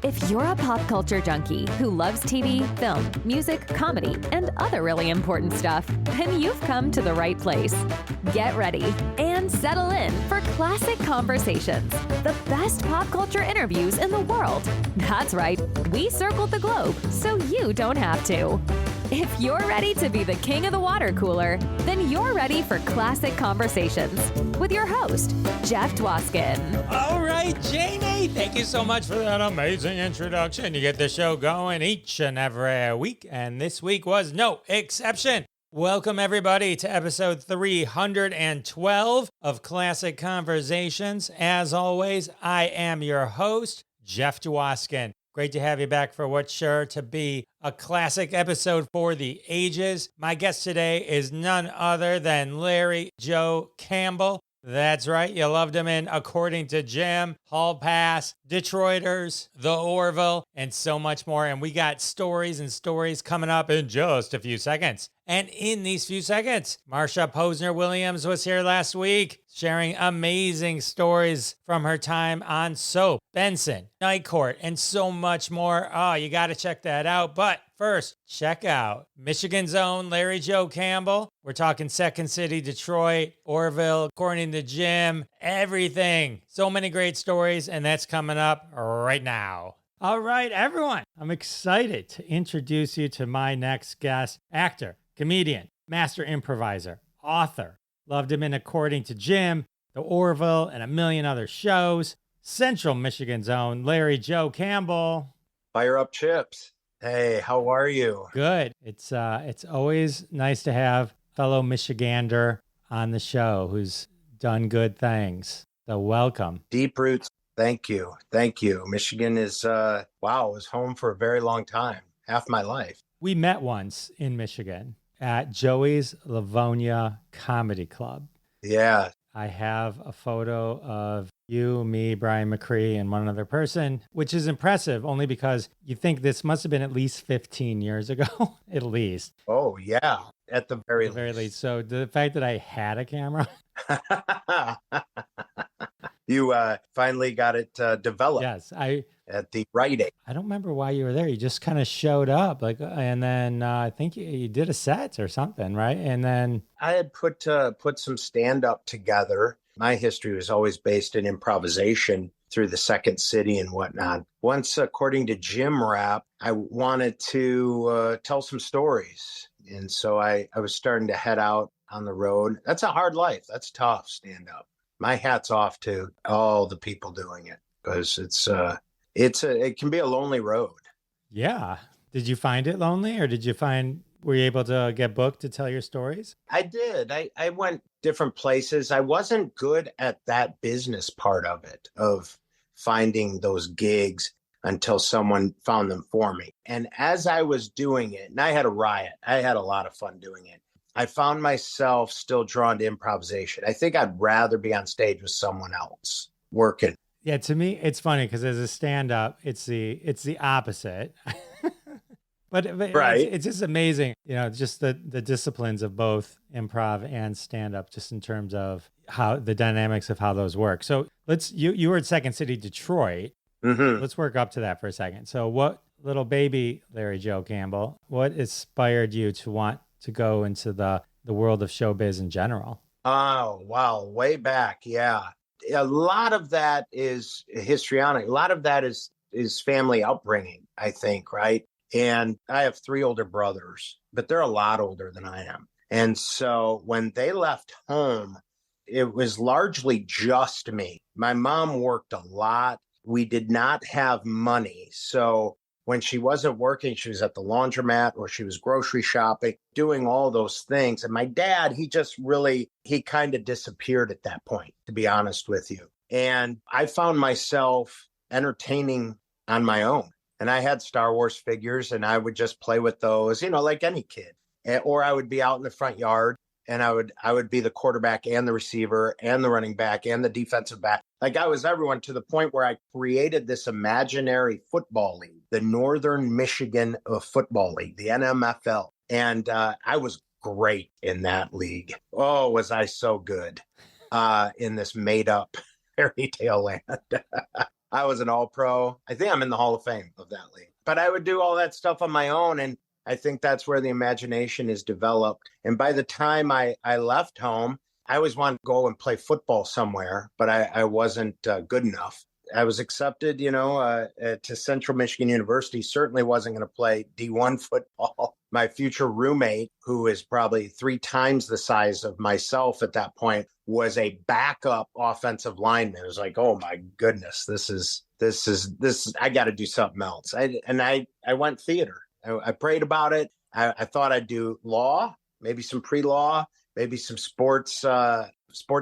If you're a pop culture junkie who loves TV, film, music, comedy, and other really important stuff, then you've come to the right place. Get ready and settle in for Classic Conversations, the best pop culture interviews in the world. That's right, we circled the globe so you don't have to. If you're ready to be the king of the water cooler, then you're ready for Classic Conversations with your host, Jeff Dwoskin. All right, Janie, thank you so much for that amazing introduction. You get the show going each and every week, and this week was no exception. Welcome, everybody, to episode 312 of Classic Conversations. As always, I am your host, Jeff Dwoskin. Great to have you back for what's sure to be a classic episode for the ages. My guest today is none other than Larry Joe Campbell. That's right, you loved him in According to Jim, Hall Pass, Detroiters, The Orville, and so much more. And we got stories and stories coming up in just a few seconds. And in these few seconds, Marsha Posner-Williams was here last week, sharing amazing stories from her time on Soap, Benson, Night Court, and so much more. Oh, you got to check that out. But first, check out Michigan's own Larry Joe Campbell. We're talking Second City, Detroit, Orville, According to Jim, everything. So many great stories, and that's coming up right now. All right, everyone, I'm excited to introduce you to my next guest, actor, comedian, master improviser, author. Loved him in According to Jim, The Orville, and a million other shows. Central Michigan's own Larry Joe Campbell. Fire up chips. Hey, how are you? Good. It's always nice to have fellow Michigander on the show who's done good things. So welcome. Deep roots. Thank you. Thank you. Michigan is, was home for a very long time. Half my life. We met once in Michigan at Joey's Livonia Comedy Club. Yeah. I have a photo of you, me, Brian McCree, and one other person, which is impressive only because you think this must have been at least 15 years ago, at least. Oh, yeah. At the very least. So the fact that I had a camera. You finally got it developed. Yes. At the right age. I don't remember why you were there. You just kind of showed up, and then I think you did a set or something, right? And then I had put some stand-up together. My history was always based in improvisation through the Second City and whatnot. Once, According to Jim rap, I wanted to tell some stories. And so I was starting to head out on the road. That's a hard life. That's tough, stand-up. My hat's off to all the people doing it because it can be a lonely road. Yeah. Did you find it lonely, or were you able to get booked to tell your stories? I did. I went different places. I wasn't good at that business part of it, of finding those gigs until someone found them for me. And as I was doing it, and I had a riot, I had a lot of fun doing it. I found myself still drawn to improvisation. I think I'd rather be on stage with someone else working. Yeah, to me, it's funny because as a stand-up, it's the opposite. but right. It's just amazing, just the disciplines of both improv and stand-up, just in terms of how the dynamics of how those work. So you were at Second City, Detroit. Mm-hmm. Let's work up to that for a second. So what little baby Larry Joe Campbell, what inspired you to want to go into the world of showbiz in general? Oh, wow. Way back. Yeah. A lot of that is histrionic. A lot of that is family upbringing, I think, right? And I have 3 older brothers, but they're a lot older than I am. And so when they left home, it was largely just me. My mom worked a lot. We did not have money. So when she wasn't working, she was at the laundromat or she was grocery shopping, doing all those things. And my dad, he kind of disappeared at that point, to be honest with you. And I found myself entertaining on my own. And I had Star Wars figures and I would just play with those, like any kid. Or I would be out in the front yard and I would be the quarterback and the receiver and the running back and the defensive back. Like I was everyone, to the point where I created this imaginary football league, the Northern Michigan Football League, the NMFL. And I was great in that league. Oh, was I so good in this made up fairy tale land. I was an all-pro. I think I'm in the Hall of Fame of that league. But I would do all that stuff on my own, and I think that's where the imagination is developed. And by the time I left home, I always wanted to go and play football somewhere, but I wasn't good enough. I was accepted, to Central Michigan University. Certainly wasn't going to play D1 football. My future roommate, who is probably 3 times the size of myself at that point, was a backup offensive lineman. It was like, oh my goodness, this is, I got to do something else. I went theater. I prayed about it. I thought I'd do law, maybe some pre-law, maybe some sports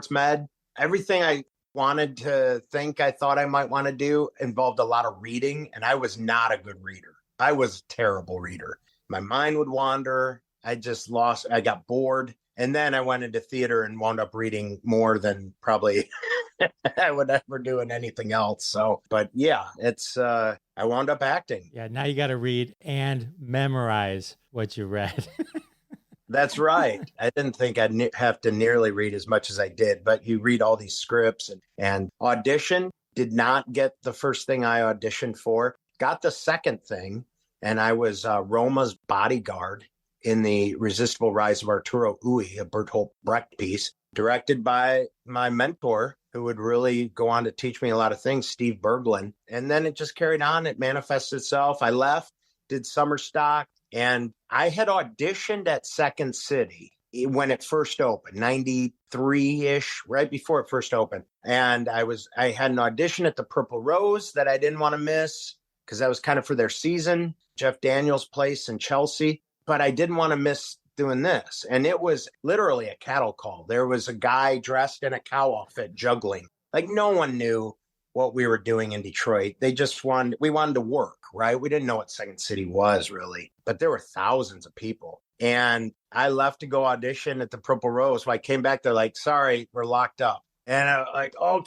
med. Everything I wanted to think I thought I might want to do involved a lot of reading, and I was not a good reader. I was a terrible reader. My mind would wander. I got bored. And then I went into theater and wound up reading more than probably I would ever do in anything else. So, but yeah, I wound up acting. Yeah, now you got to read and memorize what you read. That's right. I didn't think I'd have to nearly read as much as I did, but you read all these scripts and audition. Did not get the first thing I auditioned for. Got the second thing, and I was Roma's bodyguard in the Resistible Rise of Arturo Ui, a Bertolt Brecht piece, directed by my mentor, who would really go on to teach me a lot of things, Steve Berglund. And then it just carried on. It manifested itself. I left, did summer stock, and I had auditioned at Second City when it first opened, 93-ish, right before it first opened. And I had an audition at the Purple Rose that I didn't want to miss because that was kind of for their season, Jeff Daniels' place in Chelsea. But I didn't want to miss doing this. And it was literally a cattle call. There was a guy dressed in a cow outfit juggling. Like no one knew what we were doing in Detroit. We wanted to work, right? We didn't know what Second City was really, but there were thousands of people. And I left to go audition at the Purple Rose. When I came back, they're like, sorry, we're locked up. And I was like, oh,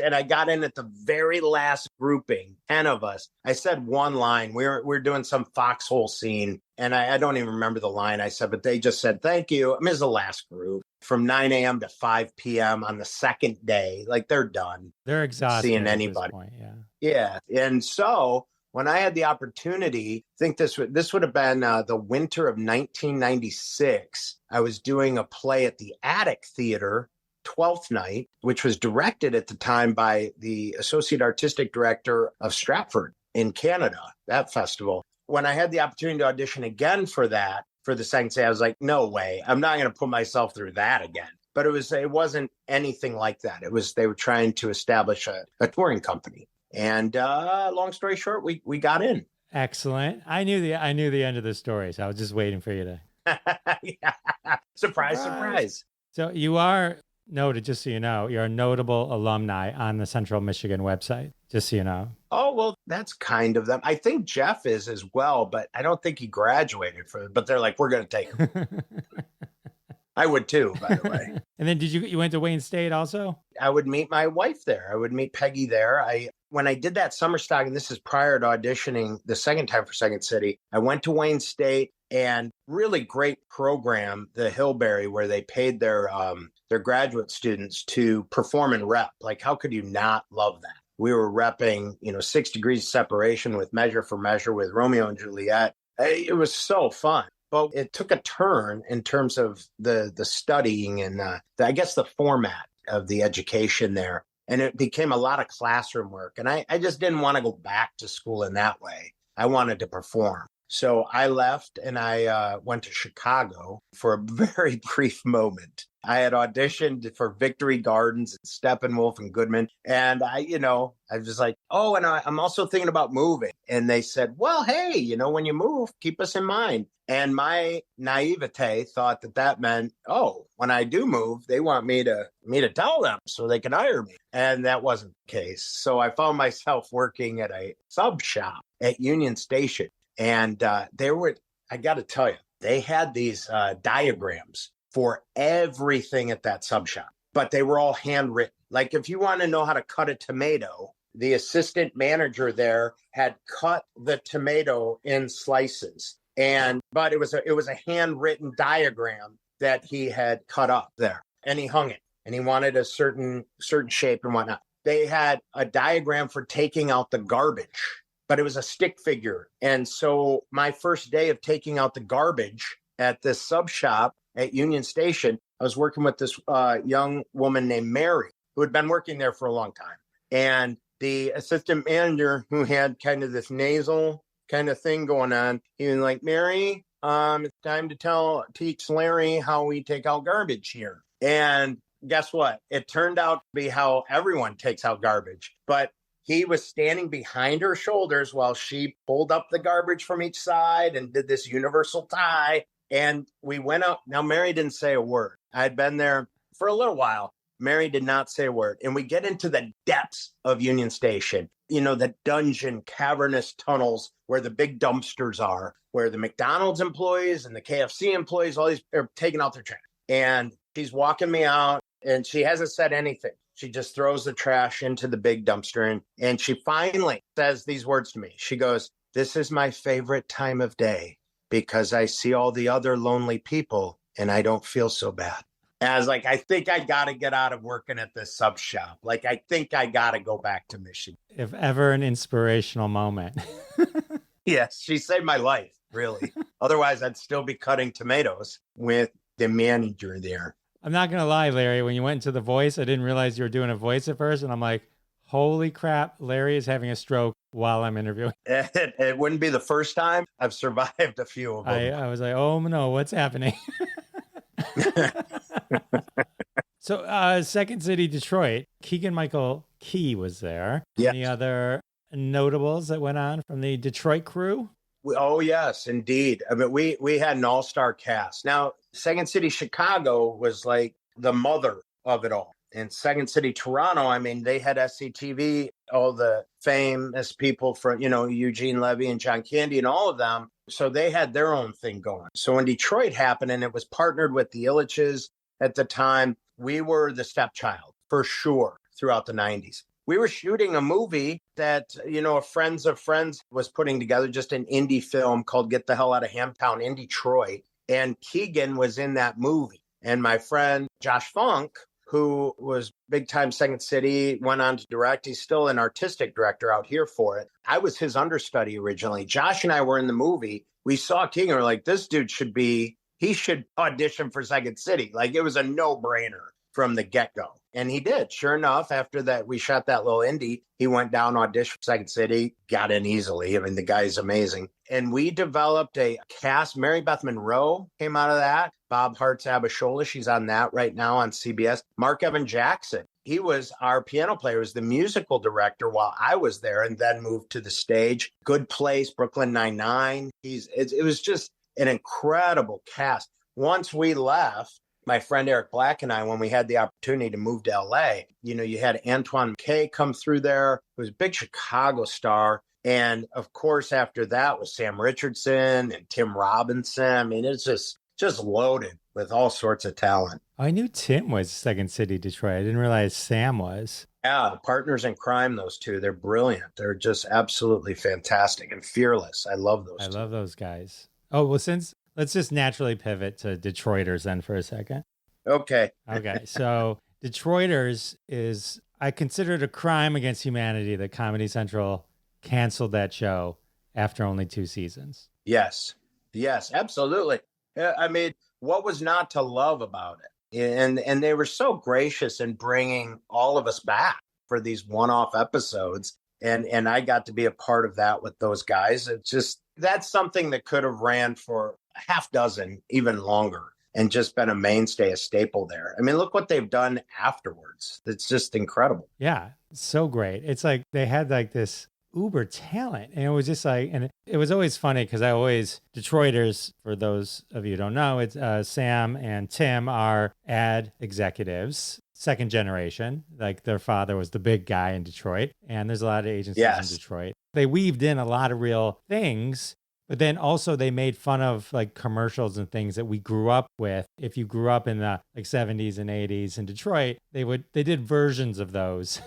and I got in at the very last grouping, 10 of us. I said one line. We're doing some foxhole scene. And I don't even remember the line I said, but they just said, thank you. I mean, it's the last group from 9 a.m. to 5 p.m. on the second day. Like they're done. They're exhausted. Seeing anybody. At this point, yeah. Yeah. And so when I had the opportunity, I think this would have been the winter of 1996. I was doing a play at the Attic Theater, 12th Night, which was directed at the time by the Associate Artistic Director of Stratford in Canada, that festival. When I had the opportunity to audition again for the second day, I was like, no way, I'm not going to put myself through that again. But it wasn't anything like that. They were trying to establish a touring company. And long story short, we got in. Excellent. I knew the end of the story, so I was just waiting for you to. Yeah. Surprise. So you are noted, just so you know, you're a notable alumni on the Central Michigan website, just so you know. Oh, well, that's kind of them. I think Jeff is as well, but I don't think he graduated but they're like, we're going to take him. I would too, by the way. And then you went to Wayne State also? I would meet my wife there. I would meet Peggy there. When I did that summer stock, and this is prior to auditioning the second time for Second City, I went to Wayne State, and really great program, the Hillberry, where they paid their graduate students to perform and rep. Like, how could you not love that? We were repping, 6 Degrees of Separation with Measure for Measure with Romeo and Juliet. It was so fun. But it took a turn in terms of the studying and I guess the format of the education there. And it became a lot of classroom work. And I just didn't want to go back to school in that way. I wanted to perform. So I left and I went to Chicago for a very brief moment. I had auditioned for Victory Gardens and Steppenwolf and Goodman. And I was just like, oh, and I'm also thinking about moving. And they said, well, hey, when you move, keep us in mind. And my naivete thought that meant, oh, when I do move, they want me to tell them so they can hire me. And that wasn't the case. So I found myself working at a sub shop at Union Station. And I got to tell you, they had these diagrams for everything at that sub shop, but they were all handwritten. Like if you want to know how to cut a tomato, the assistant manager there had cut the tomato in slices. But it was a handwritten diagram that he had cut up there, and he hung it, and he wanted a certain shape and whatnot. they had a diagram for taking out the garbage, but it was a stick figure. And so my first day of taking out the garbage at this sub shop at Union Station, I was working with this young woman named Mary, who had been working there for a long time. And the assistant manager, who had kind of this nasal kind of thing going on, he was like, Mary, it's time to teach Larry how we take out garbage here. And guess what? It turned out to be how everyone takes out garbage. But he was standing behind her shoulders while she pulled up the garbage from each side and did this universal tie. And we went up. Now, Mary didn't say a word. I had been there for a little while. Mary did not say a word. And we get into the depths of Union Station, the dungeon, cavernous tunnels where the big dumpsters are, where the McDonald's employees and the KFC employees, all these are taking out their trash. And she's walking me out and she hasn't said anything. She just throws the trash into the big dumpster. And she finally says these words to me. She goes, "This is my favorite time of day because I see all the other lonely people and I don't feel so bad." And I was like, I think I got to get out of working at this sub shop. Like, I think I got to go back to Michigan. If ever an inspirational moment. Yes, she saved my life, really. Otherwise, I'd still be cutting tomatoes with the manager there. I'm not going to lie, Larry. When you went into the voice, I didn't realize you were doing a voice at first. And I'm like, holy crap, Larry is having a stroke while I'm interviewing. It wouldn't be the first time. I've survived a few of them. I was like, oh no, what's happening? So Second City, Detroit, Keegan-Michael Key was there. Yes. Any other notables that went on from the Detroit crew? Oh, yes, indeed. I mean, we had an all-star cast. Now, Second City, Chicago was like the mother of it all. And Second City, Toronto, I mean, they had SCTV, all the famous people from, Eugene Levy and John Candy and all of them. So they had their own thing going. So when Detroit happened, and it was partnered with the Illiches at the time, we were the stepchild for sure throughout the 90s. We were shooting a movie that, a Friends of Friends was putting together, just an indie film called Get the Hell Out of Hamtown in Detroit. And Keegan was in that movie. And my friend Josh Funk, who was big time Second City, went on to direct. He's still an artistic director out here for it. I was his understudy originally. Josh and I were in the movie. We saw Keegan. We're like, this dude he should audition for Second City. Like, it was a no-brainer from the get-go. And he did. Sure enough, after that, we shot that little indie. He went down, auditioned for Second City, got in easily. I mean, the guy's amazing. And we developed a cast. Mary Beth Monroe came out of that. Bob Hart's Abishola, she's on that right now on CBS. Mark Evan Jackson, he was our piano player, was the musical director while I was there, and then moved to the stage. Good Place, Brooklyn Nine-Nine. It was just an incredible cast. Once we left, my friend Eric Black and I, when we had the opportunity to move to LA, you had Antoine McKay come through there, who was a big Chicago star. And of course, after that was Sam Richardson and Tim Robinson. I mean, it's just loaded with all sorts of talent. I knew Tim was Second City, Detroit. I didn't realize Sam was. Yeah, the partners in crime, those two. They're brilliant. They're just absolutely fantastic and fearless. I love those two. I love those guys. Oh, well, let's just naturally pivot to Detroiters then for a second. Okay. Okay. So Detroiters I consider it a crime against humanity that Comedy Central canceled that show after only 2 seasons. Yes, absolutely. I mean, what was not to love about it? And they were so gracious in bringing all of us back for these one-off episodes. And I got to be a part of that with those guys. It's just, that's something that could have ran for a half dozen, even longer, and just been a mainstay, a staple there. I mean, look what they've done afterwards. It's just incredible. Yeah, so great. It's like they had like this uber talent, and it was just like, and it was always funny because Detroiters, for those of you who don't know, it's Sam and Tim are ad executives, second generation. Like, their father was the big guy in Detroit, and there's a lot of agencies in Detroit. They weaved in a lot of real things, but then also they made fun of like commercials and things that we grew up with. If you grew up in the like 70s and 80s in Detroit, they did versions of those.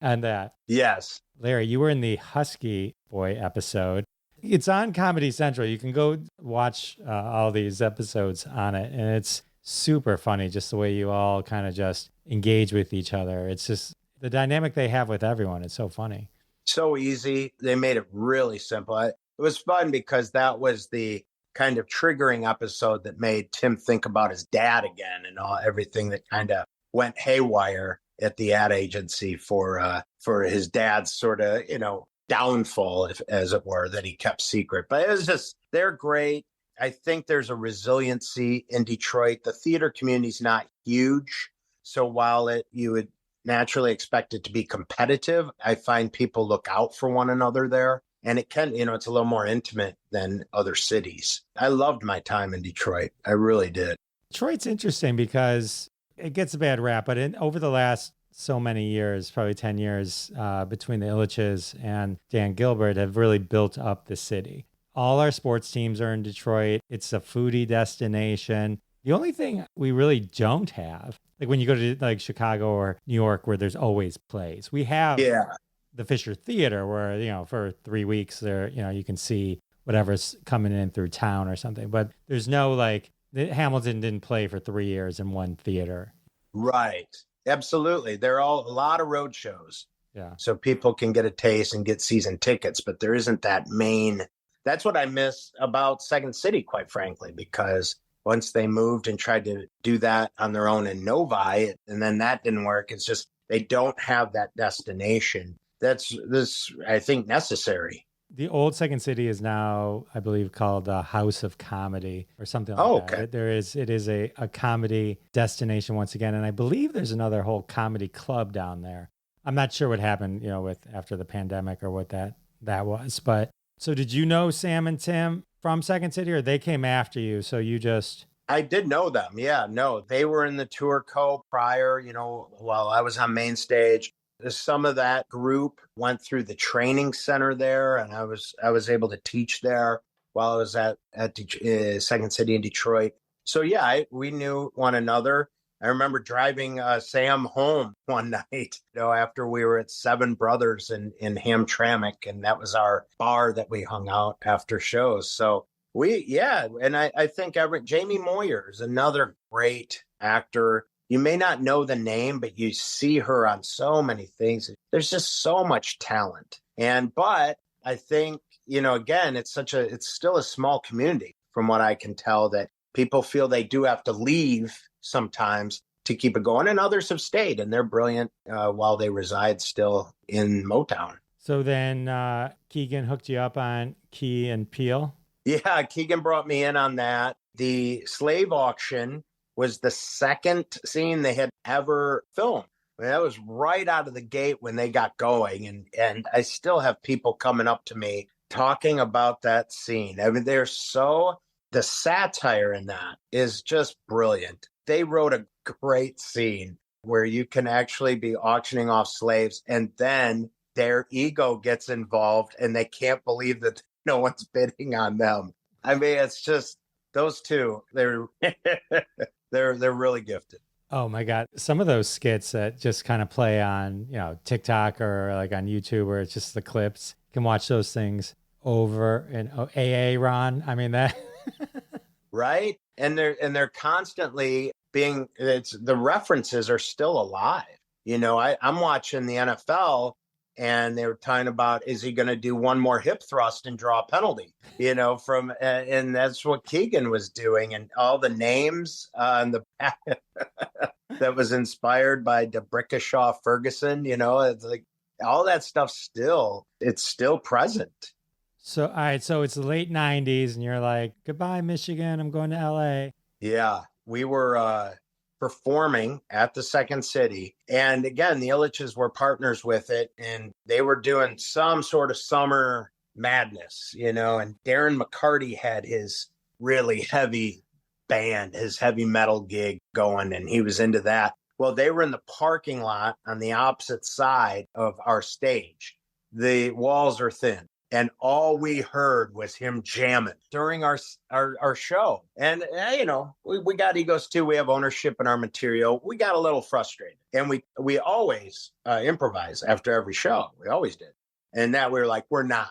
And that. Yes. Larry, you were in the Husky Boy episode. It's on Comedy Central. You can go watch all these episodes on it. And it's super funny, just the way you all kind of just engage with each other. It's the dynamic they have with everyone is so funny. So easy. They made it really simple. It was fun because that was the kind of triggering episode that made Tim think about his dad again and everything that kind of went haywire at the ad agency for his dad's sort of, downfall, as it were, that he kept secret. But it was just, they're great. I think there's a resiliency in Detroit. The theater community is not huge. So while you would naturally expect it to be competitive, I find people look out for one another there. And it can, it's a little more intimate than other cities. I loved my time in Detroit. I really did. Detroit's interesting because it gets a bad rap, but over the last so many years, probably 10 years, between the Illiches and Dan Gilbert have really built up the city. All our sports teams are in Detroit. It's a foodie destination. The only thing we really don't have, like when you go to like Chicago or New York, where there's always plays, we have the Fisher Theater where, for 3 weeks there, you can see whatever's coming in through town or something. But there's no Hamilton didn't play for 3 years in one theater. Right. Absolutely. They're all a lot of road shows. Yeah. So people can get a taste and get season tickets, but there isn't that main. That's what I miss about Second City, quite frankly, because once they moved and tried to do that on their own in Novi, and then that didn't work. It's just they don't have that destination. That's I think, necessary. The old Second City is now, I believe, called House of Comedy or something like that. It is a comedy destination once again. And I believe there's another whole comedy club down there. I'm not sure what happened, after the pandemic or what that was. But so did you know Sam and Tim from Second City, or they came after you? So you just... I did know them. Yeah, no, they were in the tour co prior, while I was on main stage. Some of that group went through the training center there, and I was able to teach there while I was at Second City in Detroit. So yeah, we knew one another. I remember driving Sam home one night, after we were at Seven Brothers in Hamtramck, and that was our bar that we hung out after shows. So and I think Jamie Moyer is another great actor. You may not know the name, but you see her on so many things. There's just so much talent. But I think, again, it's still a small community from what I can tell, that people feel they do have to leave sometimes to keep it going. And others have stayed, and they're brilliant while they reside still in Motown. So then Keegan hooked you up on Key and Peele? Yeah, Keegan brought me in on that. The slave auction was the second scene they had ever filmed. I mean, that was right out of the gate when they got going. And I still have people coming up to me talking about that scene. I mean, the satire in that is just brilliant. They wrote a great scene where you can actually be auctioning off slaves, and then their ego gets involved and they can't believe that no one's bidding on them. I mean, it's just those two, they're really gifted. Oh my God. Some of those skits that just kind of play on, TikTok or like on YouTube, where it's just the clips. You can watch those things over and AA Ron. I mean that. Right. And they're constantly the references are still alive. I'm watching the NFL, and they were talking about, is he going to do one more hip thrust and draw a penalty, and that's what Keegan was doing. And all the names on the back that was inspired by DeBrickashaw Ferguson, it's like all that stuff it's still present. So, all right. So it's the late 90s and you're like, goodbye, Michigan. I'm going to LA. Yeah. We were performing at the Second City. And again, the Illiches were partners with it, and they were doing some sort of summer madness, and Darren McCarty had his really heavy band, his heavy metal gig going, and he was into that. Well, they were in the parking lot on the opposite side of our stage. The walls are thin. And all we heard was him jamming during our show. And, we got egos too. We have ownership in our material. We got a little frustrated. And we always improvise after every show. We always did. And that we were like, we're not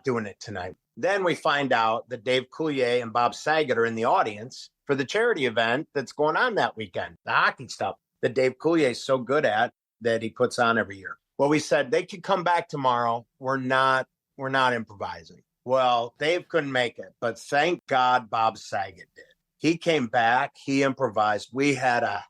doing it tonight. Then we find out that Dave Coulier and Bob Saget are in the audience for the charity event that's going on that weekend, the hockey stuff that Dave Coulier is so good at. that he puts on every year. Well, we said they could come back tomorrow. We're not improvising. Well, Dave couldn't make it, but thank God Bob Saget did. He came back, he improvised. We had a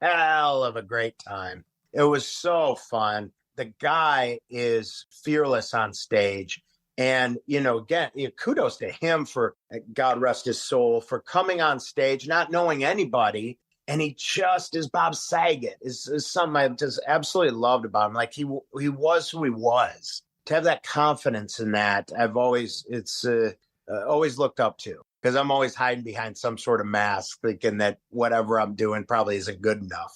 hell of a great time. It was so fun. The guy is fearless on stage. And, again, kudos to him for, God rest his soul, for coming on stage, not knowing anybody. And he just is Bob Saget is something I just absolutely loved about him. Like he was who he was. To have that confidence in that, I've always looked up to, because I'm always hiding behind some sort of mask, thinking that whatever I'm doing probably isn't good enough.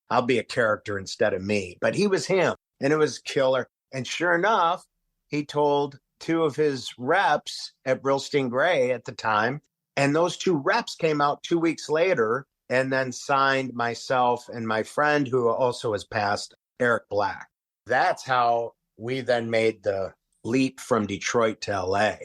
I'll be a character instead of me. But he was him, and it was killer. And sure enough, he told two of his reps at Brillstein Gray at the time, and those two reps came out 2 weeks later and then signed myself and my friend, who also has passed, Eric Black. That's how we then made the leap from Detroit to LA.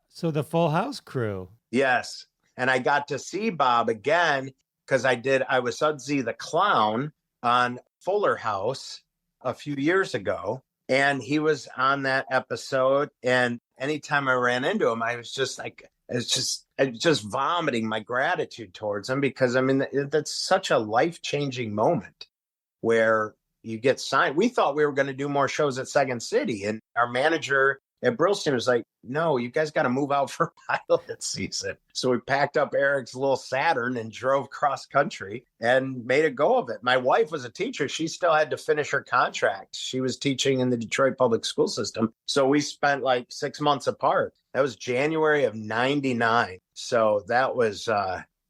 So the Full House crew. Yes. And I got to see Bob again because I was Sudsy the Clown on Fuller House a few years ago. And he was on that episode. And anytime I ran into him, I was just vomiting my gratitude towards him, because that's such a life-changing moment where you get signed. We thought we were going to do more shows at Second City, and our manager at Brillstein was like, no, you guys got to move out for pilot season. So we packed up Eric's little Saturn and drove cross country and made a go of it. My wife was a teacher. She still had to finish her contract. She was teaching in the Detroit public school system. So we spent like 6 months apart. That was January of 99. So that was,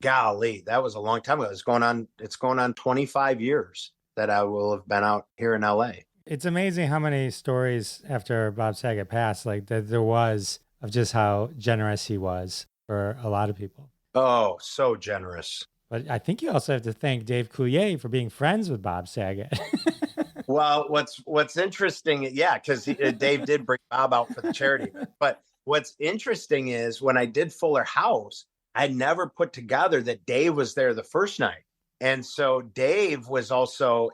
golly, that was a long time ago. It's going on 25 years that I will have been out here in LA. It's amazing how many stories after Bob Saget passed, like that there was, of just how generous he was for a lot of people. Oh, so generous. But I think you also have to thank Dave Coulier for being friends with Bob Saget. Well, what's interesting, yeah, because Dave did bring Bob out for the charity. But what's interesting is when I did Fuller House, I never put together that Dave was there the first night. And so Dave was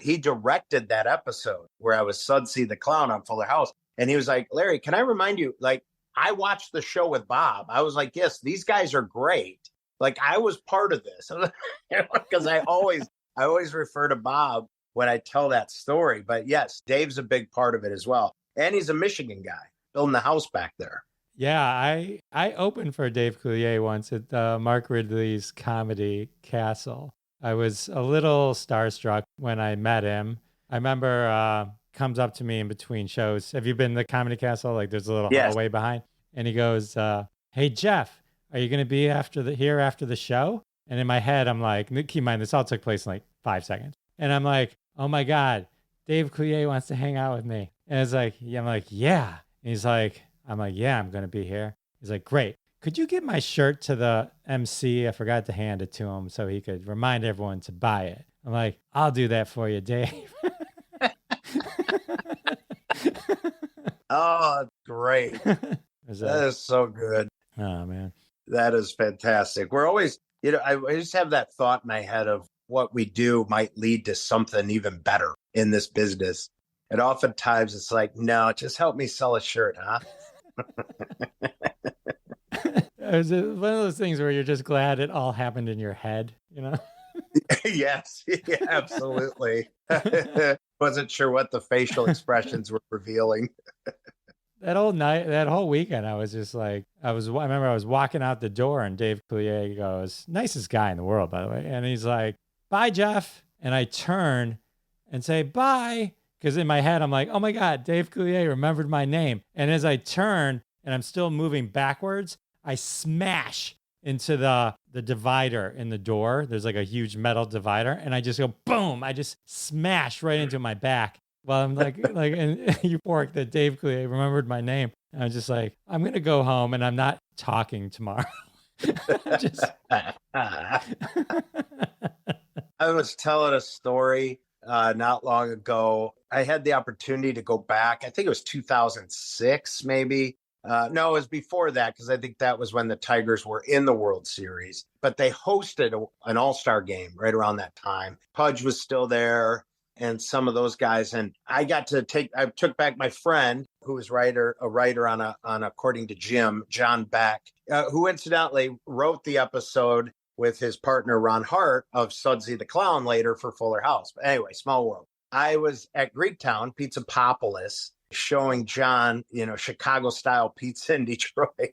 he directed that episode where I was Sudsy the Clown on Fuller House. And he was like, Larry, can I remind you, like, I watched the show with Bob. I was like, yes, these guys are great. Like, I was part of this. Because I always refer to Bob when I tell that story. But yes, Dave's a big part of it as well. And he's a Michigan guy, building the house back there. Yeah, I opened for Dave Coulier once at Mark Ridley's comedy Castle. I was a little starstruck when I met him. I remember comes up to me in between shows. Have you been to the Comedy Castle? Like there's a little hallway behind. And he goes, hey, Jeff, are you going to be here after the show? And in my head, I'm like, keep in mind, this all took place in like 5 seconds. And I'm like, oh my God, Dave Coulier wants to hang out with me. And it's like, yeah, I'm like, yeah. And he's like, I'm like, yeah, I'm going to be here. He's like, great. Could you get my shirt to the MC? I forgot to hand it to him so he could remind everyone to buy it. I'm like, I'll do that for you, Dave. Oh, great. That is so good. Oh, man. That is fantastic. We're always, I just have that thought in my head of what we do might lead to something even better in this business. And oftentimes it's like, no, just help me sell a shirt, huh? Is it one of those things where you're just glad it all happened in your head, Yes, yeah, absolutely. Wasn't sure what the facial expressions were revealing. That whole weekend, I was just like, I remember I was walking out the door and Dave Coulier goes, nicest guy in the world, by the way. And he's like, bye, Jeff. And I turn and say, bye. Because in my head, I'm like, oh my God, Dave Coulier remembered my name. And as I turn and I'm still moving backwards, I smash into the divider in the door. There's like a huge metal divider. And I just go, boom. I just smash right into my back. Well, I'm like euphoric that Dave Coulier remembered my name. And I'm just like, I'm going to go home and I'm not talking tomorrow. I was telling a story not long ago. I had the opportunity to go back. I think it was 2006, maybe. No, it was before that, because I think that was when the Tigers were in the World Series. But they hosted an all-star game right around that time. Pudge was still there. and some of those guys. And I took back my friend who was a writer on According to Jim, John Beck, who incidentally wrote the episode with his partner, Ron Hart, of Sudsy the Clown later for Fuller House. But anyway, small world. I was at Greektown, Pizzapopolis, showing John, Chicago style pizza in Detroit.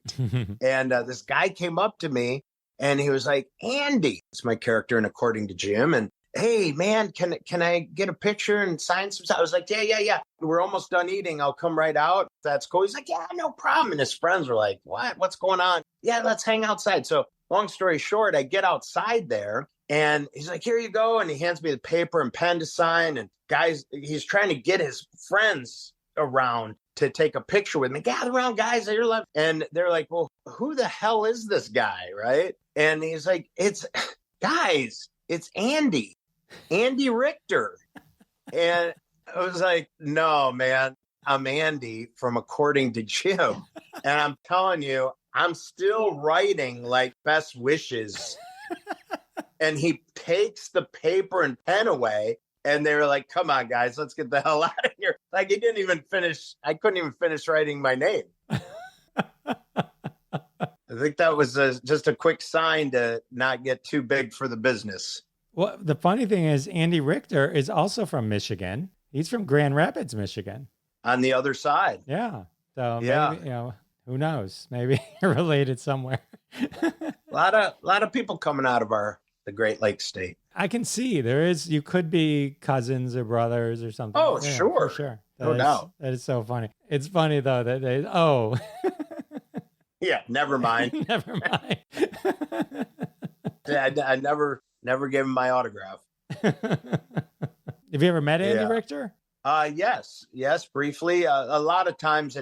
And this guy came up to me and he was like, Andy, it's my character in According to Jim. And hey, man, can I get a picture and sign some stuff? I was like, yeah. We're almost done eating. I'll come right out. That's cool. He's like, yeah, no problem. And his friends were like, what? What's going on? Yeah, let's hang outside. So long story short, I get outside there and he's like, here you go. And he hands me the paper and pen to sign. And guys, he's trying to get his friends around to take a picture with me. Gather around, guys. And they're like, well, who the hell is this guy? Right. And he's like, it's Andy Richter. And I was like, no, man, I'm Andy from According to Jim. And I'm telling you, I'm still writing like best wishes. And he takes the paper and pen away. And they were like, come on, guys, let's get the hell out of here. Like he didn't even finish. I couldn't even finish writing my name. I think that was just a quick sign to not get too big for the business. Well, the funny thing is Andy Richter is also from Michigan. He's from Grand Rapids, Michigan. On the other side. Yeah. So maybe, who knows? Maybe you're related somewhere. A lot of people coming out of the Great Lakes state. I can see you could be cousins or brothers or something. Oh, yeah, sure. For sure. No doubt. That is so funny. It's funny though that yeah, never mind. Never mind. I never gave him my autograph. Have you ever met Andy Richter? Yes, briefly. A lot of times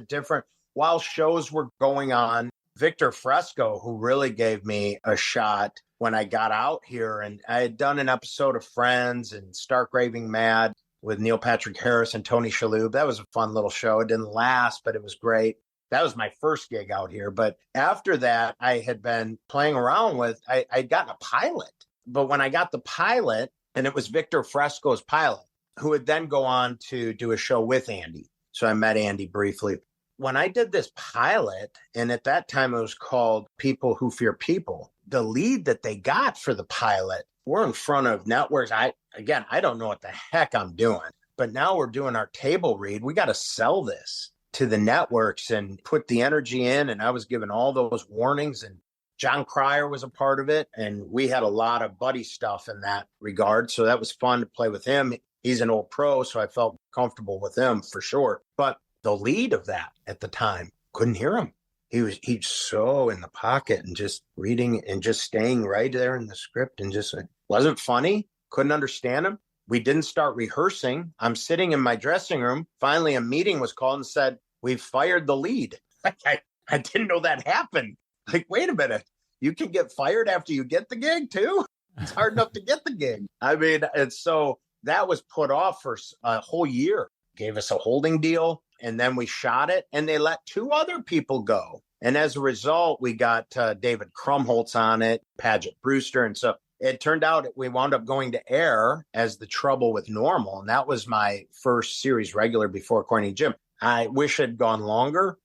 while shows were going on, Victor Fresco, who really gave me a shot when I got out here, and I had done an episode of Friends and Stark Raving Mad with Neil Patrick Harris and Tony Shalhoub. That was a fun little show. It didn't last, but it was great. That was my first gig out here. But after that, I had been playing around with, I'd gotten a pilot. But when I got the pilot, and it was Victor Fresco's pilot, who would then go on to do a show with Andy. So I met Andy briefly. When I did this pilot, and at that time it was called People Who Fear People, the lead that they got for the pilot, we're in front of networks. I don't know what the heck I'm doing, but now we're doing our table read. We got to sell this to the networks and put the energy in. And I was given all those warnings, and John Cryer was a part of it. And we had a lot of buddy stuff in that regard. So that was fun to play with him. He's an old pro, so I felt comfortable with him for sure. But the lead of that at the time, couldn't hear him. He's so in the pocket and just reading and just staying right there in the script, and just wasn't funny. Couldn't understand him. We didn't start rehearsing. I'm sitting in my dressing room. Finally, a meeting was called and said, we've fired the lead. I didn't know that happened. Like, wait a minute. You can get fired after you get the gig too? It's hard enough to get the gig. I mean, and so that was put off for a whole year. Gave us a holding deal, and then we shot it, and they let two other people go. And as a result, we got David Krumholtz on it, Paget Brewster. And so it turned out we wound up going to air as The Trouble with Normal. And that was my first series regular before According to Jim. I wish it had gone longer.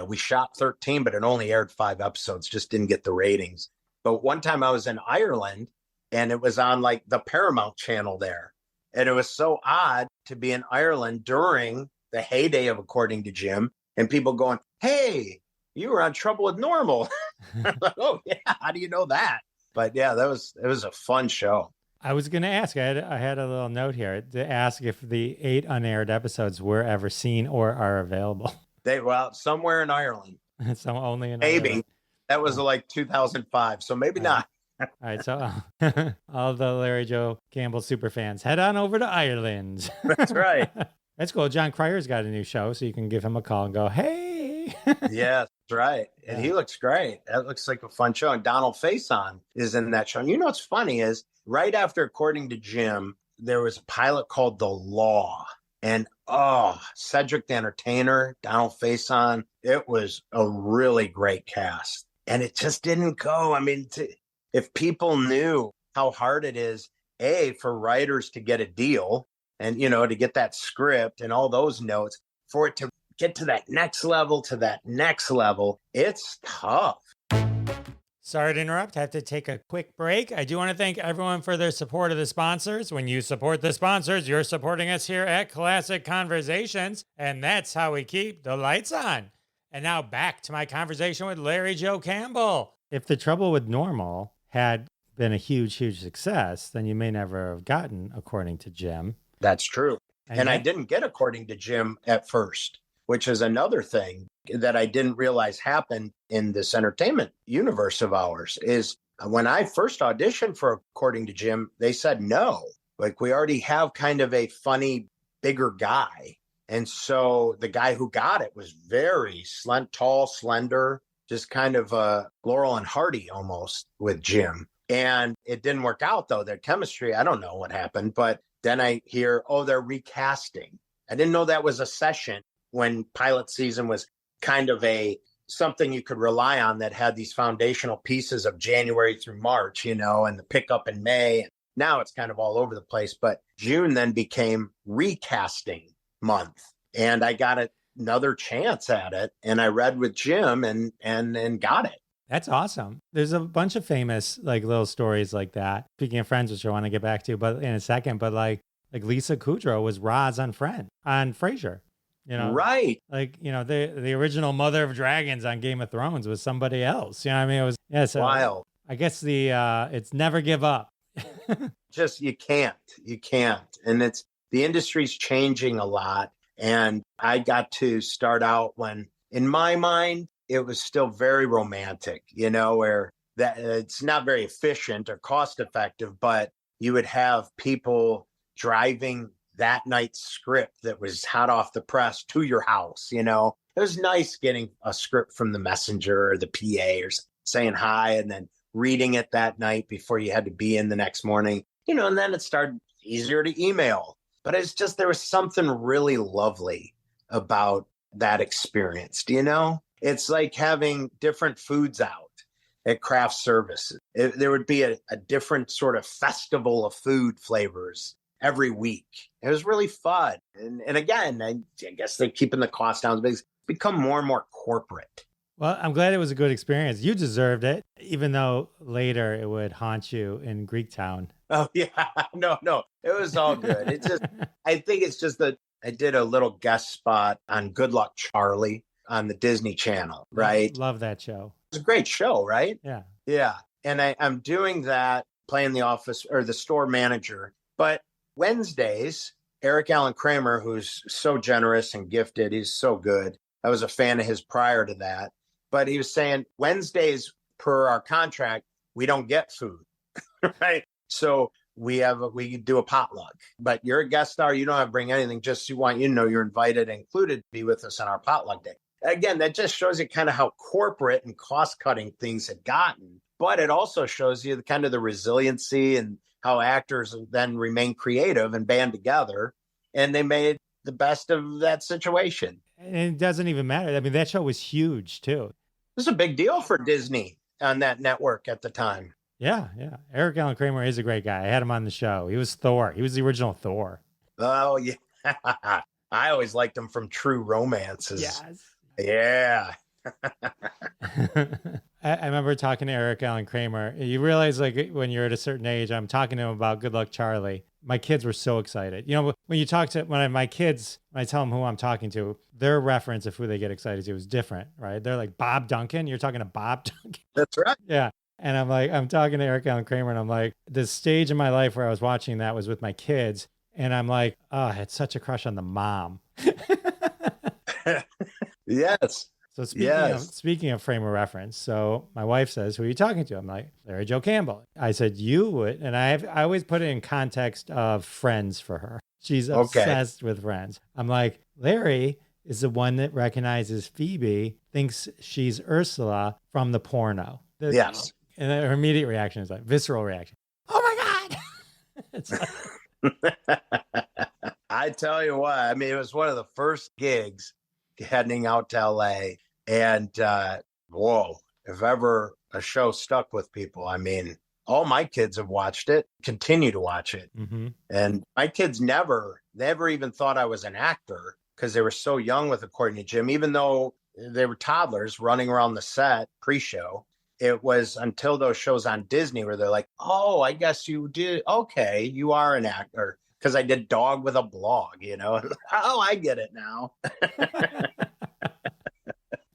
We shot 13, but it only aired 5 episodes, just didn't get the ratings. But one time I was in Ireland, and it was on like the Paramount channel there. And it was so odd to be in Ireland during the heyday of According to Jim, and people going, hey, you were on Trouble with Normal. I'm like, oh, yeah, how do you know that? But yeah, it was a fun show. I was going to ask, I had a little note here to ask if the 8 unaired episodes were ever seen or are available. Somewhere in Ireland. So only in Maybe. Ireland. That was like 2005, so maybe not. All right, so all the Larry Joe Campbell super fans, head on over to Ireland. That's right. That's cool. John Cryer's got a new show, so you can give him a call and go, hey. Yeah, that's right. And he looks great. That looks like a fun show. And Donald Faison is in that show. And you know what's funny is right after According to Jim, there was a pilot called The Law. And Cedric the Entertainer, Donald Faison, it was a really great cast. And it just didn't go. I mean, if people knew how hard it is, A, for writers to get a deal, and, to get that script and all those notes for it to get to that next level. It's tough. Sorry to interrupt. I have to take a quick break. I do want to thank everyone for their support of the sponsors. When you support the sponsors, you're supporting us here at Classic Conversations, and that's how we keep the lights on. And now back to my conversation with Larry Joe Campbell. If The Trouble with Normal had been a huge, huge success, then you may never have gotten According to Jim. That's true. And I didn't get According to Jim at first, which is another thing that I didn't realize happened in this entertainment universe of ours. Is when I first auditioned for According to Jim, they said no. Like, we already have kind of a funny, bigger guy. And so the guy who got it was very tall, slender, just kind of Laurel and Hardy almost with Jim. And it didn't work out, though. Their chemistry, I don't know what happened. But then I hear, they're recasting. I didn't know that was a session when pilot season was kind of something you could rely on that had these foundational pieces of January through March, and the pickup in May. Now it's kind of all over the place. But June then became recasting month. And I got another chance at it. And I read with Jim and got it. That's awesome. There's a bunch of famous little stories like that. Speaking of Friends, which I want to get back to but in a second, but like Lisa Kudrow was Roz on Frasier. Right. The original Mother of Dragons on Game of Thrones was somebody else. It was, so wild. I guess it's never give up. Just, you can't. And the industry's changing a lot. And I got to start out when, in my mind, it was still very romantic, where that it's not very efficient or cost effective, but you would have people driving that night's script that was hot off the press to your house. It was nice getting a script from the messenger or the PA or saying hi and then reading it that night before you had to be in the next morning, and then it started easier to email. But it's just, there was something really lovely about that experience. It's like having different foods out at craft services. There would be a different sort of festival of food flavors every week. It was really fun. And again, I guess they're keeping the cost down, but it's become more and more corporate. Well, I'm glad it was a good experience. You deserved it, even though later it would haunt you in Greektown. Oh, yeah. No, it was all good. It's just, I think it's just that I did a little guest spot on Good Luck Charlie on the Disney Channel, right? Love that show. It's a great show, right? Yeah. Yeah. And I'm doing that, playing the office or the store manager. But Wednesdays, Eric Allen Kramer, who's so generous and gifted, he's so good. I was a fan of his prior to that. But he was saying Wednesdays, per our contract, we don't get food, right? So we do a potluck. But you're a guest star, you don't have to bring anything. Just want you to know you're invited and included to be with us on our potluck day. Again, that just shows you kind of how corporate and cost-cutting things had gotten. But it also shows you the resiliency and how actors then remain creative and band together. And they made the best of that situation. And it doesn't even matter. I mean, that show was huge, too. It was a big deal for Disney on that network at the time. Yeah. Eric Allen Kramer is a great guy. I had him on the show. He was Thor. He was the original Thor. Oh, yeah. I always liked him from True Romances. Yes. Yeah. I remember talking to Eric Allen Kramer. You realize, when you're at a certain age, I'm talking to him about Good Luck Charlie. My kids were so excited. When you talk to my kids, when I tell them who I'm talking to, their reference of who they get excited to is different, right? They're like, Bob Duncan. You're talking to Bob Duncan. That's right. Yeah. And I'm talking to Eric Allen Kramer, and I'm like, the stage in my life where I was watching that was with my kids. And I'm like, I had such a crush on the mom. Yes. So speaking of frame of reference, so my wife says, who are you talking to? I'm like, Larry Joe Campbell. I said, you would. And I always put it in context of Friends for her. She's obsessed with Friends. I'm like, Larry is the one that recognizes Phoebe, thinks she's Ursula from the porno. Yes. And her immediate reaction is visceral reaction. Oh my God. It's like... I tell you what, it was one of the first gigs heading out to LA. And whoa, if ever a show stuck with people, all my kids have watched it, continue to watch it. Mm-hmm. And my kids never never even thought I was an actor because they were so young with According to Jim, even though they were toddlers running around the set pre-show. It was until those shows on Disney where they're like, oh, I guess you did. Okay, you are an actor. Because I did Dog with a Blog, Oh, I get it now.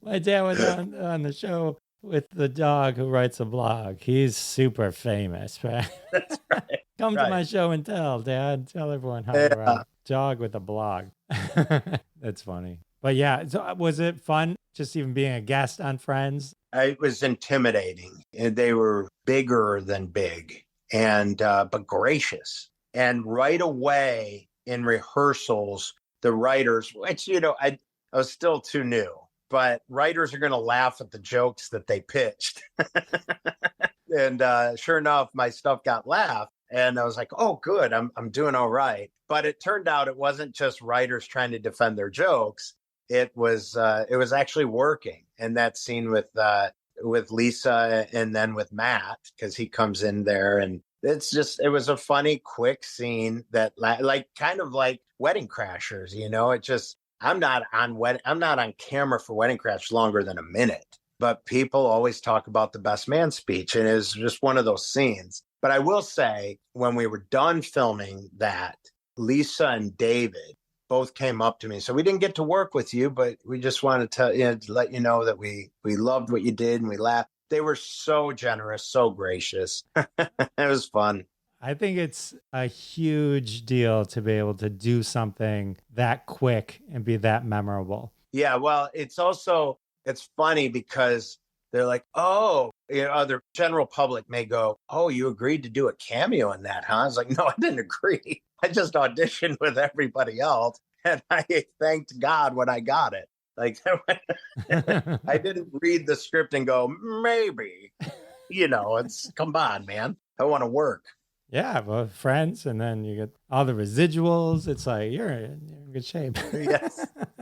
My dad was on the show with the dog who writes a blog. He's super famous, right? That's right. Come to my show and tell, Dad. Tell everyone how to write Dog with a Blog. That's funny. But yeah, so was it fun just even being a guest on Friends? It was intimidating. And they were bigger than big, and but gracious. And right away in rehearsals, the writers, which, I was still too new, but writers are going to laugh at the jokes that they pitched. And sure enough, my stuff got laughed. And I was like, oh, good, I'm doing all right. But it turned out it wasn't just writers trying to defend their jokes. It was actually working. And that scene with Lisa and then with Matt, because he comes in there, and it was a funny, quick scene that kind of like Wedding Crashers, It just, I'm not on camera for Wedding Crash longer than a minute, but people always talk about the best man speech, and it's just one of those scenes. But I will say, when we were done filming that, Lisa and David both came up to me. So we didn't get to work with you, but we just wanted to let you know that we loved what you did and we laughed. They were so generous, so gracious. It was fun. I think it's a huge deal to be able to do something that quick and be that memorable. Yeah, well, it's funny because they're like, oh, the general public may go, oh, you agreed to do a cameo in that, huh? I was like, no, I didn't agree. I just auditioned with everybody else, and I thanked God when I got it. Like, I didn't read the script and go, maybe, come on, man. I want to work. Yeah, well, Friends, and then you get all the residuals. It's like, you're in good shape.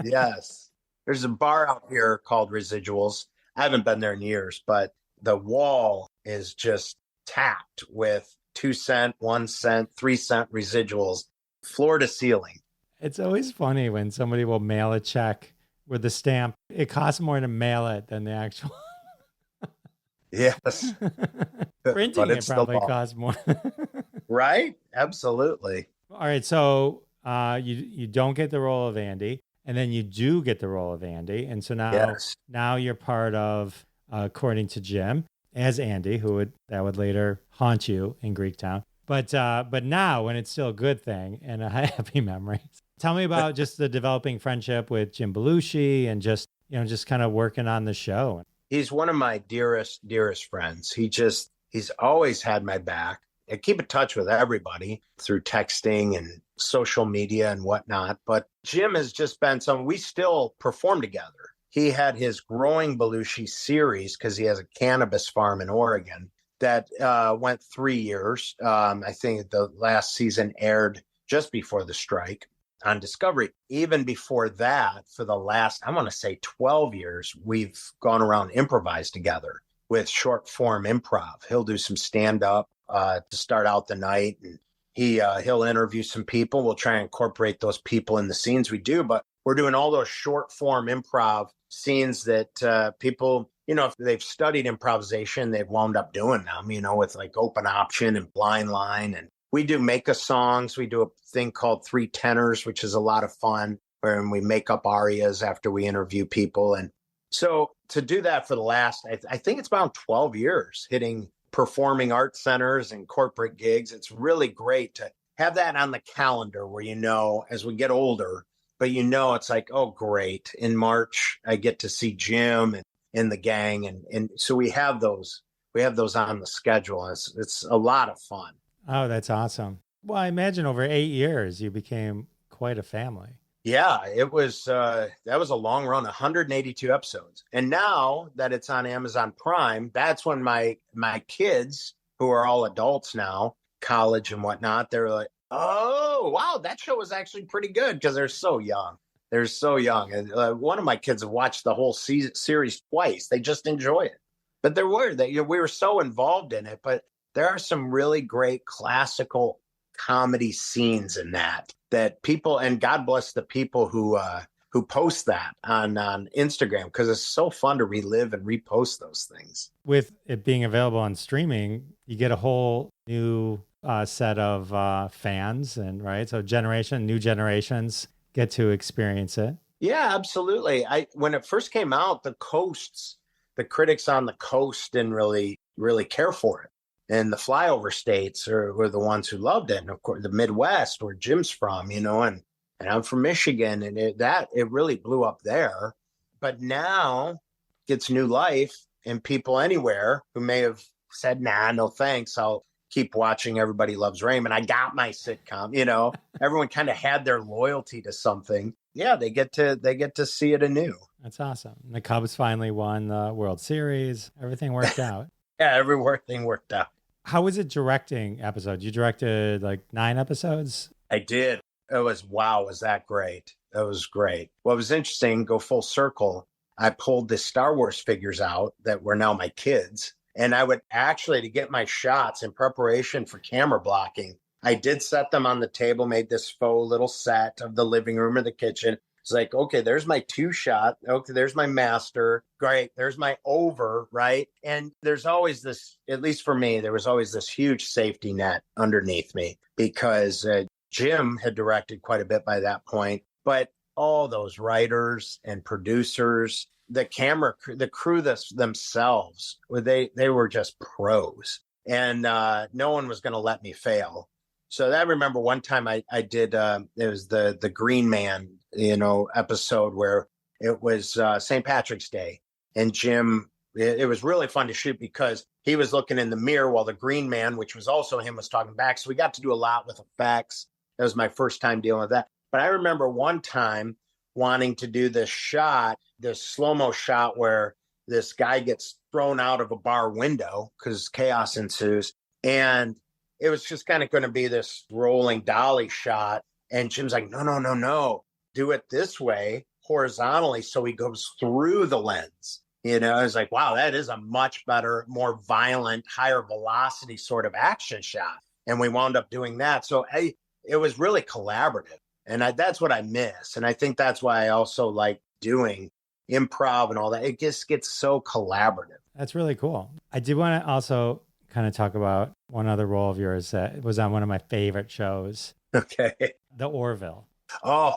Yes. There's a bar out here called Residuals. I haven't been there in years, but the wall is just tapped with 2 cent, 1 cent, 3 cent residuals, floor to ceiling. It's always funny when somebody will mail a check with the stamp. It costs more to mail it than the actual. Yes. Printing it probably costs more. Right? Absolutely. All right. So you don't get the role of Andy, and then you do get the role of Andy. And so now you're part of, according to Jim, as Andy, that would later haunt you in Greektown. But now, when it's still a good thing and a happy memory, tell me about just the developing friendship with Jim Belushi and just kind of working on the show. He's one of my dearest friends. He's always had my back. I keep in touch with everybody through texting and social media and whatnot. But Jim has just been we still perform together. He had his Growing Belushi series because he has a cannabis farm in Oregon that went 3 years. I think the last season aired just before the strike on Discovery. Even before that, for the last, I want to say 12 years, we've gone around improvised together with short form improv. He'll do some stand up to start out the night, and he'll interview some people. We'll try and incorporate those people in the scenes we do, but we're doing all those short form improv scenes that people, if they've studied improvisation, they've wound up doing them, with like open option and blind line. And we do make us songs. We do a thing called 3 tenors, which is a lot of fun, where we make up arias after we interview people. And so to do that for the last, I think it's about 12 years, hitting performing arts centers and corporate gigs. It's really great to have that on the calendar where, as we get older, but it's like, oh, great. In March, I get to see Jim and the gang. And so we have those on the schedule. It's a lot of fun. Oh, that's awesome. Well, I imagine over 8 years, you became quite a family. Yeah, it was, that was a long run, 182 episodes. And now that it's on Amazon Prime, that's when my kids, who are all adults now, college and whatnot, they're like, oh, wow, that show was actually pretty good because they're so young. And one of my kids have watched the whole series twice. They just enjoy it. But we were so involved in it. But there are some really great classical comedy scenes in that that people, and God bless the people who post that on Instagram, because it's so fun to relive and repost those things. With it being available on streaming, you get a whole new set of fans, and right, so new generations get to experience it. Yeah, absolutely. When it first came out, the critics on the coast didn't really care for it, and the flyover states were the ones who loved it, and of course the Midwest, where Jim's from, and I'm from Michigan, and it really blew up there. But now it gets new life, and people anywhere who may have said, nah, no thanks, I'll keep watching Everybody Loves Raymond, I got my sitcom, everyone kind of had their loyalty to something. Yeah, they get to see it anew. That's awesome. The Cubs finally won the World Series. Everything worked out. Yeah, everything worked out. How was it directing episodes? You directed like 9 episodes? I did. Was that great? That was great. What was interesting, go full circle, I pulled the Star Wars figures out that were now my kids. And I would actually, to get my shots in preparation for camera blocking, I did set them on the table, made this faux little set of the living room or the kitchen. It's like, okay, there's my 2 shot. Okay, there's my master. Great. There's my over, right? And there's always this, at least for me, there was always this huge safety net underneath me, because Jim had directed quite a bit by that point. But all those writers and producers, the crew themselves, they were just pros, and no one was going to let me fail. So I remember one time I did, it was the Green Man, episode where it was St. Patrick's Day, and Jim, it was really fun to shoot because he was looking in the mirror while the Green Man, which was also him, was talking back. So we got to do a lot with effects. That was my first time dealing with that. But I remember one time wanting to do this slow-mo shot where this guy gets thrown out of a bar window because chaos ensues. And it was just kind of going to be this rolling dolly shot. And Jim's like, no, do it this way, horizontally, so he goes through the lens. I was like, wow, that is a much better, more violent, higher velocity sort of action shot. And we wound up doing that. So it was really collaborative. And that's what I miss. And I think that's why I also like doing improv and all that. It just gets so collaborative. That's really cool. I do want to also kind of talk about one other role of yours that was on one of my favorite shows. Okay. The Orville. Oh,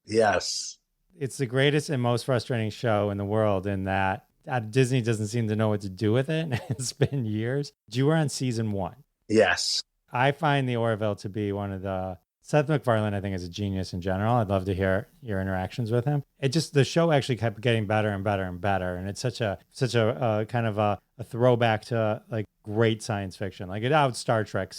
yes. It's the greatest and most frustrating show in the world in that Disney doesn't seem to know what to do with it. It's been years. You were on season 1. Yes. I find the Orville to be one of the... Seth MacFarlane, I think, is a genius in general. I'd love to hear your interactions with him. The show actually kept getting better and better and better. And it's such a kind of a throwback to like great science fiction. Like it out Star Trek.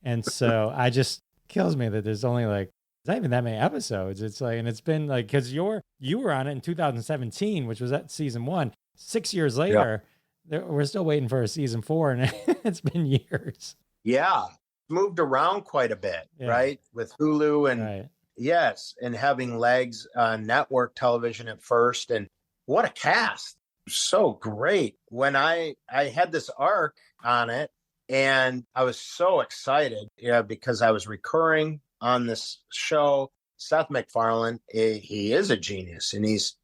And so I just kills me that there's only like, not even that many episodes. It's like, and it's been like, because you were on it in 2017, which was at season 1. 6 years later, we're still waiting for a season 4, and it's been years. Yeah. Moved around quite a bit, right? With Hulu and yes, and having legs on network television at first. And what a cast. So great. When I had this arc on it, and I was so excited, because I was recurring on this show. Seth MacFarlane, he is a genius, and he's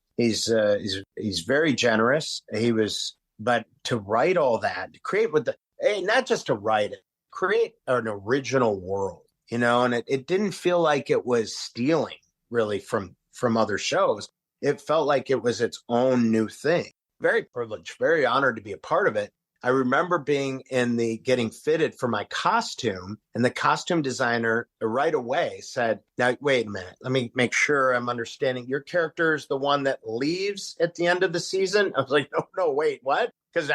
very generous. But to write all that, to create not just to write it, create an original world, and it didn't feel like it was stealing really from other shows. It felt like it was its own new thing. Very privileged, very honored to be a part of it. I remember being getting fitted for my costume, and the costume designer right away said, now, wait a minute, let me make sure I'm understanding. Your character is the one that leaves at the end of the season? I was like, no, wait, what? Because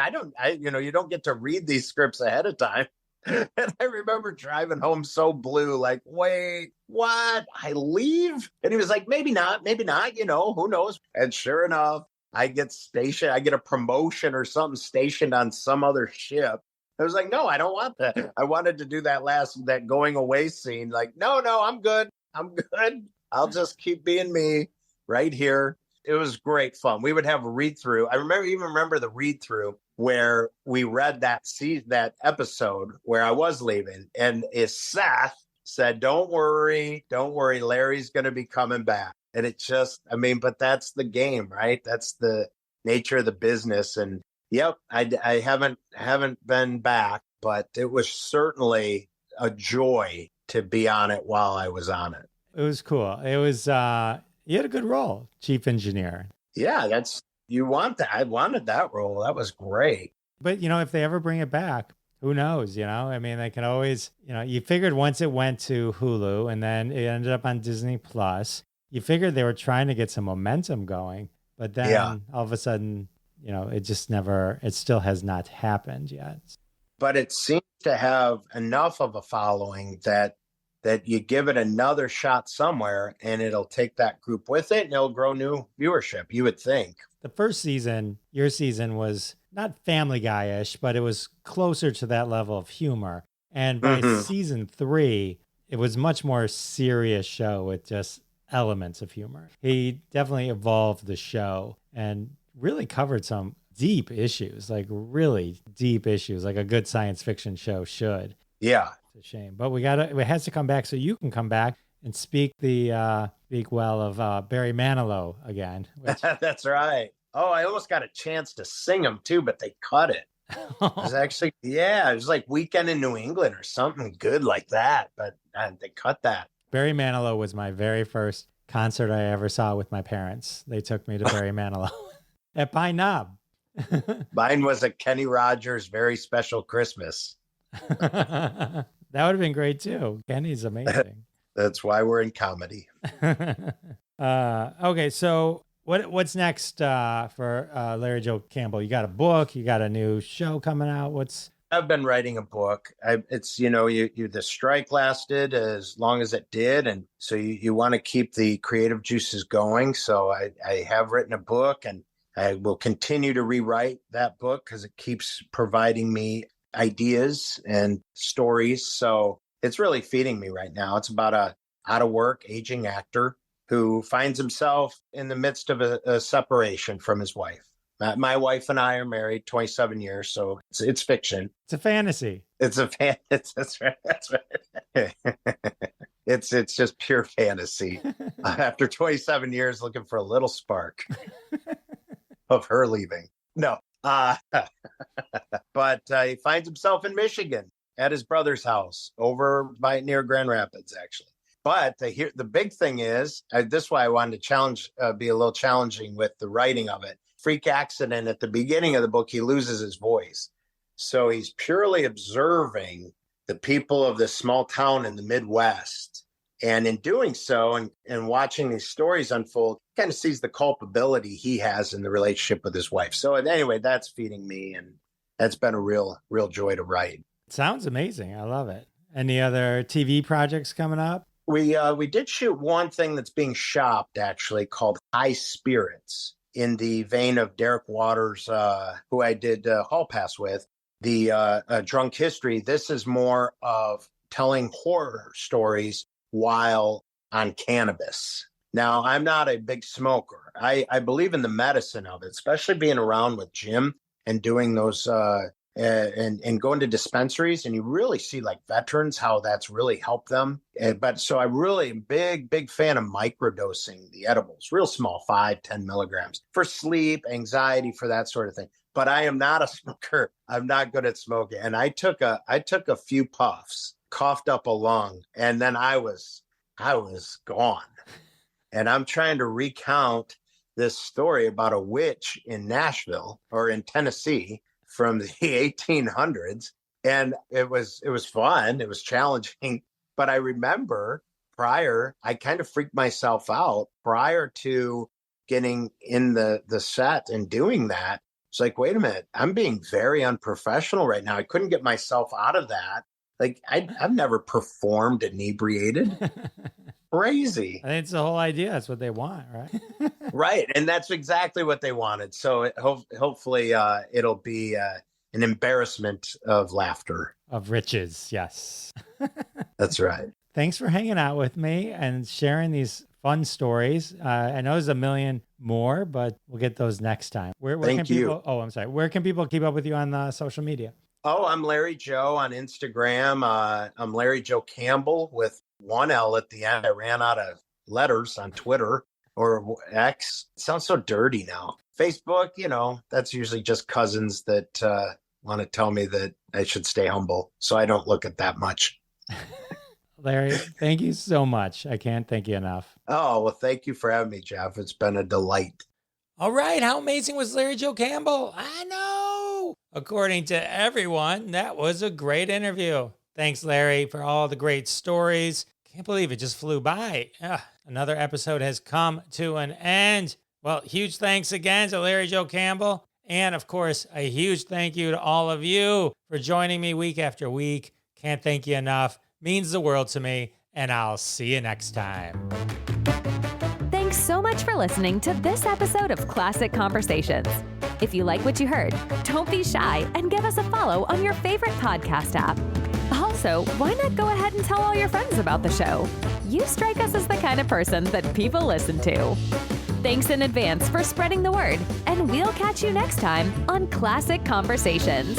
you don't get to read these scripts ahead of time. And I remember driving home so blue, like, wait, what? I leave? And he was like, maybe not, who knows? And sure enough, I get a promotion or something stationed on some other ship. I was like, no, I don't want that. I wanted to do that going away scene. Like, no, I'm good. I'll just keep being me right here. It was great fun. We would have a read through. I remember the read through where we read that episode where I was leaving, and is Seth said, don't worry, Larry's going to be coming back. And it just, I mean, but that's the game, right? That's the nature of the business. And yep, I haven't been back, but it was certainly a joy to be on it while I was on it. It was cool. It was, you had a good role, chief engineer. Yeah, you want that. I wanted that role. That was great. But, if they ever bring it back, who knows, I mean, they can always, you figured once it went to Hulu and then it ended up on Disney Plus, you figured they were trying to get some momentum going, but then all of a sudden, it still has not happened yet. But it seems to have enough of a following that you give it another shot somewhere and it'll take that group with it and it'll grow new viewership, you would think. The first season, your season, was not Family Guy-ish, but it was closer to that level of humor. And by season 3, it was much more serious show with just elements of humor. He definitely evolved the show and really covered some deep issues, like really deep issues, like a good science fiction show should. Yeah. It's a shame. But it has to come back so you can come back and speak well of Barry Manilow again. Which... That's right. Oh, I almost got a chance to sing him too, but they cut it. It was actually, it was like Weekend in New England or something good like that, but they cut that. Barry Manilow was my very first concert I ever saw with my parents. They took me to Barry Manilow at Pine Knob. Mine was a Kenny Rogers Very Special Christmas. That would have been great too. Kenny's amazing. That's why we're in comedy. Okay, so what's next for Larry Joe Campbell? You got a book, you got a new show coming out. I've been writing a book. It's, the strike lasted as long as it did. And so you want to keep the creative juices going. So I have written a book and I will continue to rewrite that book because it keeps providing me ideas and stories. So it's really feeding me right now. It's about a out of work aging actor who finds himself in the midst of a separation from his wife. My wife and I are married 27 years, so it's fiction. It's a fantasy. That's right. That's right. It's just pure fantasy. After 27 years, looking for a little spark of her leaving. No. But he finds himself in Michigan at his brother's house over near Grand Rapids, actually. But the big thing is, this is why I wanted to be a little challenging with the writing of it. Freak accident at the beginning of the book, he loses his voice. So he's purely observing the people of this small town in the Midwest. And in doing so and watching these stories unfold, kind of sees the culpability he has in the relationship with his wife. So anyway, that's feeding me. And that's been a real joy to write. It sounds amazing. I love it. Any other TV projects coming up? We did shoot one thing that's being shopped, actually, called High Spirits, in the vein of Derek Waters, who I did Hall Pass with, the Drunk History. This is more of telling horror stories while on cannabis. Now, I'm not a big smoker. I believe in the medicine of it, especially being around with Jim and doing those and going to dispensaries, and you really see like veterans, how that's really helped them. But so I really am big fan of microdosing the edibles, real small, 5-10 milligrams for sleep, anxiety, for that sort of thing. But I am not a smoker. I'm not good at smoking. And I took a few puffs, coughed up a lung, and then I was gone. And I'm trying to recount this story about a witch in Nashville or in Tennessee from the 1800s. And it was fun. It was challenging. But I remember I kind of freaked myself out prior to getting in the set and doing that. It's like, wait a minute, I'm being very unprofessional right now. I couldn't get myself out of that. Like I've never performed inebriated. Crazy. I think it's the whole idea. That's what they want, right? Right. And that's exactly what they wanted. So hopefully it'll be an embarrassment of laughter. Of riches, yes. That's right. Thanks for hanging out with me and sharing these fun stories. I know there's a million more, but we'll get those next time. Where Thank can you. People, oh, I'm sorry. Where can people keep up with you on social media? Oh, I'm Larry Joe on Instagram. I'm Larry Joe Campbell with one L at the end. I ran out of letters on Twitter or X. It sounds so dirty now. Facebook, that's usually just cousins that want to tell me that I should stay humble. So I don't look at that much. Larry, thank you so much. I can't thank you enough. Oh, well, thank you for having me, Jeff. It's been a delight. All right. How amazing was Larry Joe Campbell? I know. According to everyone, that was a great interview. Thanks, Larry, for all the great stories. Can't believe it just flew by. Another episode has come to an end. Well, huge thanks again to Larry Joe Campbell. And of course, a huge thank you to all of you for joining me week after week. Can't thank you enough. Means the world to me. And I'll see you next time. Thanks so much for listening to this episode of Classic Conversations. If you like what you heard, don't be shy and give us a follow on your favorite podcast app. Also, why not go ahead and tell all your friends about the show? You strike us as the kind of person that people listen to. Thanks in advance for spreading the word, and we'll catch you next time on Classic Conversations.